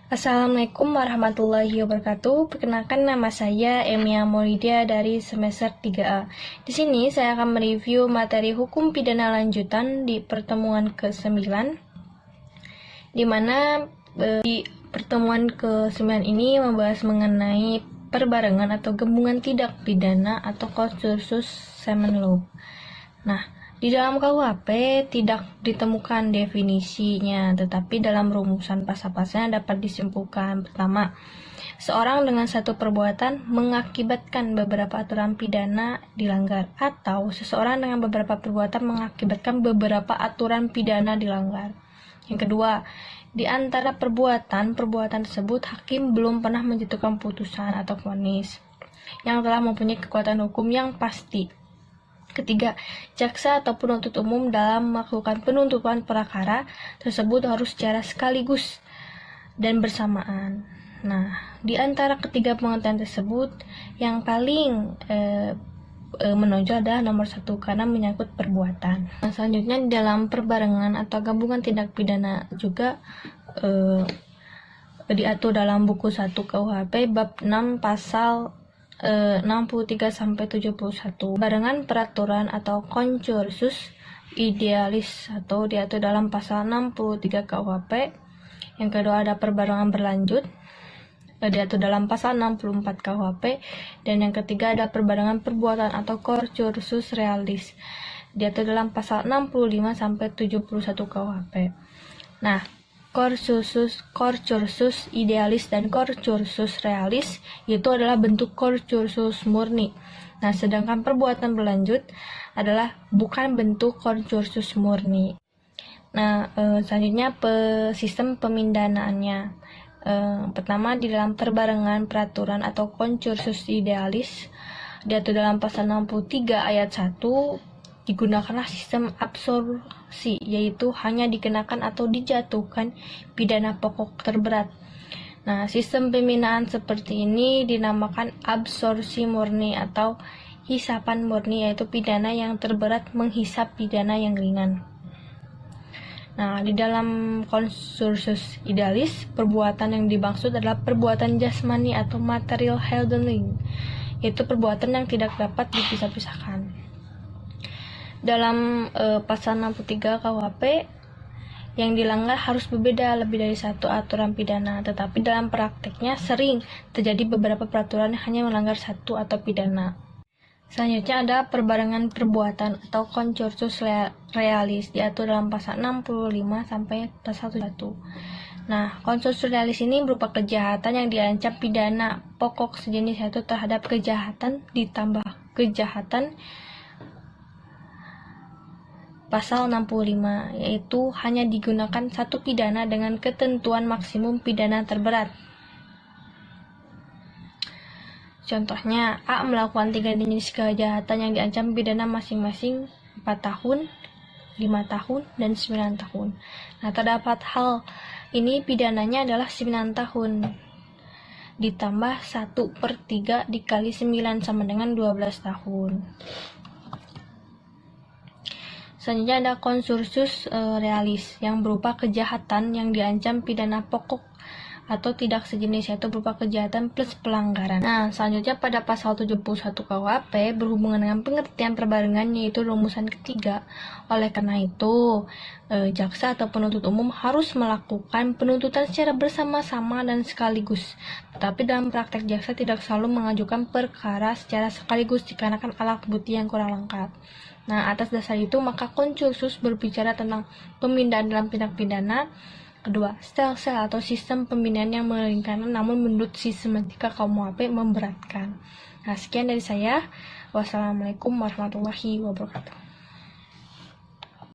Assalamualaikum warahmatullahi wabarakatuh. Perkenalkan, nama saya Emia Maulidia dari semester 3A. Di sini saya akan mereview materi hukum pidana lanjutan di pertemuan ke-9, di mana di pertemuan ke-9 ini membahas mengenai perbarengan atau gabungan tindak pidana atau Kursus Common Law. Nah, di dalam KUHP tidak ditemukan definisinya, tetapi dalam rumusan pasal-pasalnya dapat disimpulkan. Pertama, seorang dengan satu perbuatan mengakibatkan beberapa aturan pidana dilanggar, atau seseorang dengan beberapa perbuatan mengakibatkan beberapa aturan pidana dilanggar. Yang kedua, di antara perbuatan tersebut hakim belum pernah menjatuhkan putusan atau vonis yang telah mempunyai kekuatan hukum yang pasti. Ketiga, jaksa atau penuntut umum dalam melakukan penuntutan perkara tersebut harus secara sekaligus dan bersamaan. Nah, di antara ketiga pengertian tersebut, yang paling menonjol adalah nomor 1 karena menyangkut perbuatan. Nah, selanjutnya dalam perbarengan atau gabungan tindak pidana juga diatur dalam buku 1 KUHP bab 6 pasal 63-71. Barengan peraturan atau konkursus idealis atau diatur dalam pasal 63 KUHP. Yang kedua ada perbarengan berlanjut diatur dalam pasal 64 KUHP, dan yang ketiga ada perbarengan perbuatan atau kursus realis diatur dalam pasal 65-71 KUHP. Nah, kursus idealis dan kursus realis itu adalah bentuk kursus murni. Nah, sedangkan perbuatan berlanjut adalah bukan bentuk kursus murni. Nah, selanjutnya sistem pemindanaannya. Pertama, di dalam perbarengan peraturan atau kursus idealis diatur dalam pasal 63 ayat 1 digunakanlah sistem absorpsi, yaitu hanya dikenakan atau dijatuhkan pidana pokok terberat. Nah, sistem pembinaan seperti ini dinamakan absorpsi murni atau hisapan murni, yaitu pidana yang terberat menghisap pidana yang ringan. Nah, di dalam kursus idealis, perbuatan yang dimaksud adalah perbuatan jasmani atau material handling, yaitu perbuatan yang tidak dapat dipisah-pisahkan. Dalam pasal 63 KUHP, yang dilanggar harus berbeda lebih dari satu aturan pidana, tetapi dalam prakteknya sering terjadi beberapa peraturan yang hanya melanggar satu atau pidana. Selanjutnya ada perbarengan perbuatan atau kursus realis diatur dalam pasal 65 sampai pasal 71. Nah, kursus realis ini berupa kejahatan yang diancam pidana pokok sejenis, yaitu terhadap kejahatan ditambah kejahatan pasal 65, yaitu hanya digunakan satu pidana dengan ketentuan maksimum pidana terberat. Contohnya, A melakukan 3 jenis kejahatan yang diancam pidana masing-masing 4 tahun, 5 tahun, dan 9 tahun. Nah, terdapat hal ini pidananya adalah 9 tahun ditambah 1/3 dikali 9 sama dengan 12 tahun. Selanjutnya ada kursus realis yang berupa kejahatan yang diancam pidana pokok atau tidak sejenis, yaitu berupa kejahatan plus pelanggaran. Nah, selanjutnya pada pasal 71 KUHP berhubungan dengan pengertian perbarengan, yaitu rumusan ketiga. Oleh karena itu, jaksa atau penuntut umum harus melakukan penuntutan secara bersama-sama dan sekaligus. Tetapi dalam praktek jaksa tidak selalu mengajukan perkara secara sekaligus dikarenakan alat bukti yang kurang lengkap. Nah, atas dasar itu maka kursus berbicara tentang pemindahan dalam tindak pidana. Kedua, sel-sel atau sistem pembinaan yang meringankan namun menurut sistematika KUHP memberatkan. Nah, sekian dari saya. Wassalamualaikum warahmatullahi wabarakatuh.